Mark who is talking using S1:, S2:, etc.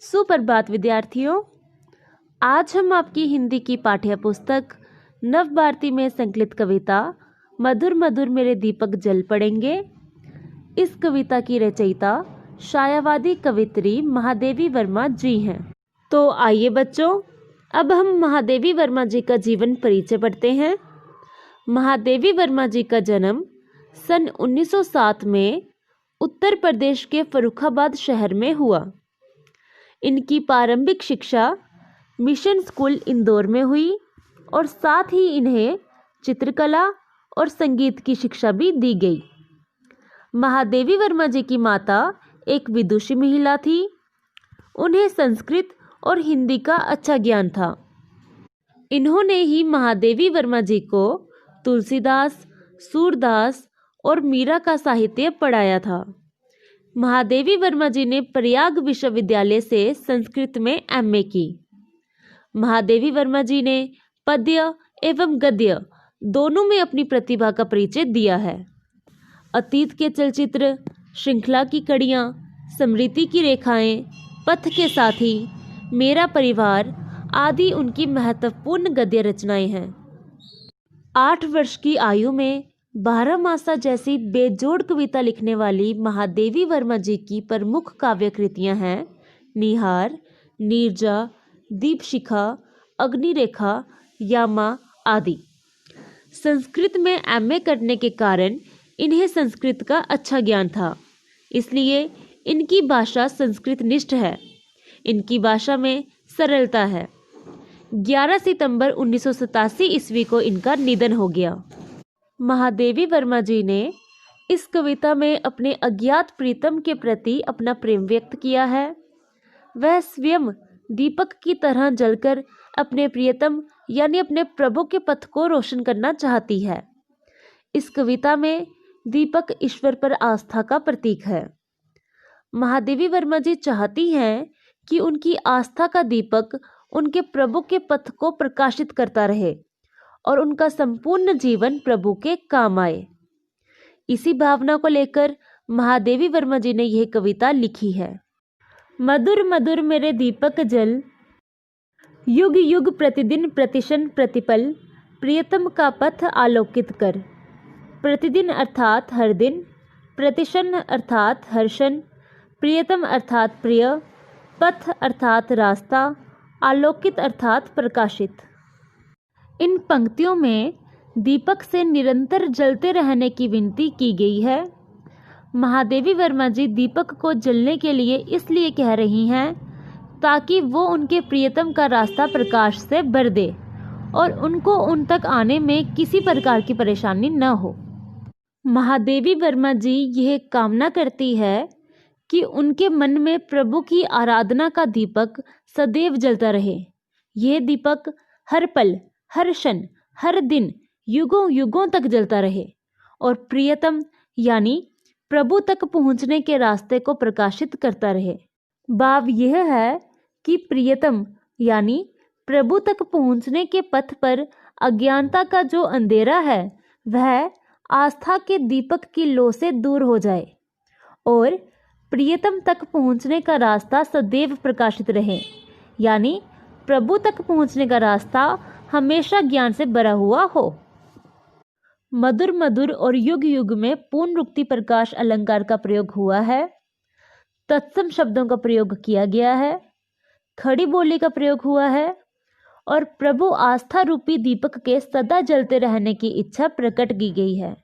S1: सुप्रभात विद्यार्थियों। आज हम आपकी हिंदी की पाठ्य पुस्तक नव भारती में संकलित कविता मधुर मधुर मेरे दीपक जल पढ़ेंगे। इस कविता की रचयिता छायावादी कवित्री महादेवी वर्मा जी हैं। तो आइए बच्चों, अब हम महादेवी वर्मा जी का जीवन परिचय पढ़ते हैं। महादेवी वर्मा जी का जन्म सन 1907 में उत्तर प्रदेश के फर्रुखाबाद शहर में हुआ। इनकी प्रारंभिक शिक्षा मिशन स्कूल इंदौर में हुई और साथ ही इन्हें चित्रकला और संगीत की शिक्षा भी दी गई। महादेवी वर्मा जी की माता एक विदुषी महिला थी। उन्हें संस्कृत और हिंदी का अच्छा ज्ञान था। इन्होंने ही महादेवी वर्मा जी को तुलसीदास, सूरदास और मीरा का साहित्य पढ़ाया था। महादेवी वर्मा जी ने प्रयाग विश्वविद्यालय से संस्कृत में एमए की। महादेवी वर्मा जी ने पद्य एवं गद्य दोनों में अपनी प्रतिभा का परिचय दिया है। अतीत के चलचित्र, श्रृंखला की कड़ियाँ, स्मृति की रेखाएं, पथ के साथी, मेरा परिवार आदि उनकी महत्वपूर्ण गद्य रचनाएं हैं। 8 वर्ष की आयु में 12 मासा जैसी बेजोड़ कविता लिखने वाली महादेवी वर्मा जी की प्रमुख काव्य कृतियाँ हैं निहार, नीरजा, दीपशिखा, अग्निरेखा, यामा आदि। संस्कृत में एमए करने के कारण इन्हें संस्कृत का अच्छा ज्ञान था, इसलिए इनकी भाषा संस्कृत निष्ठ है। इनकी भाषा में सरलता है। 11 सितंबर 1987 ईस्वी को इनका निधन हो गया। महादेवी वर्मा जी ने इस कविता में अपने अज्ञात प्रीतम के प्रति अपना प्रेम व्यक्त किया है। वह स्वयं दीपक की तरह जलकर अपने प्रियतम यानी अपने प्रभु के पथ को रोशन करना चाहती है। इस कविता में दीपक ईश्वर पर आस्था का प्रतीक है। महादेवी वर्मा जी चाहती हैं कि उनकी आस्था का दीपक उनके प्रभु के पथ को प्रकाशित करता रहे और उनका संपूर्ण जीवन प्रभु के काम आए। इसी भावना को लेकर महादेवी वर्मा जी ने यह कविता लिखी है। मधुर मधुर मेरे दीपक जल, युग युग प्रतिदिन प्रतिक्षण प्रतिपल, प्रियतम का पथ आलोकित कर। प्रतिदिन अर्थात हर दिन, प्रतिक्षण अर्थात हर क्षण, प्रियतम अर्थात प्रिय, पथ अर्थात रास्ता, आलोकित अर्थात प्रकाशित। इन पंक्तियों में दीपक से निरंतर जलते रहने की विनती की गई है। महादेवी वर्मा जी दीपक को जलने के लिए इसलिए कह रही हैं ताकि वो उनके प्रियतम का रास्ता प्रकाश से भर दे और उनको उन तक आने में किसी प्रकार की परेशानी न हो। महादेवी वर्मा जी यह कामना करती है कि उनके मन में प्रभु की आराधना का दीपक सदैव जलता रहे। यह दीपक हर पल, हर क्षण, हर दिन, युगों युगों तक जलता रहे और प्रियतम यानी प्रभु तक पहुंचने के रास्ते को प्रकाशित करता रहे। भाव यह है कि प्रियतम यानी प्रभु तक पहुंचने के पथ पर अज्ञानता का जो अंधेरा है वह आस्था के दीपक की लो से दूर हो जाए और प्रियतम तक पहुंचने का रास्ता सदैव प्रकाशित रहे, यानी प्रभु तक पहुंचने का रास्ता हमेशा ज्ञान से भरा हुआ हो। मधुर मधुर और युग युग में पूर्णरूक्ति प्रकाश अलंकार का प्रयोग हुआ है। तत्सम शब्दों का प्रयोग किया गया है। खड़ी बोली का प्रयोग हुआ है और प्रभु आस्था रूपी दीपक के सदा जलते रहने की इच्छा प्रकट की गई है।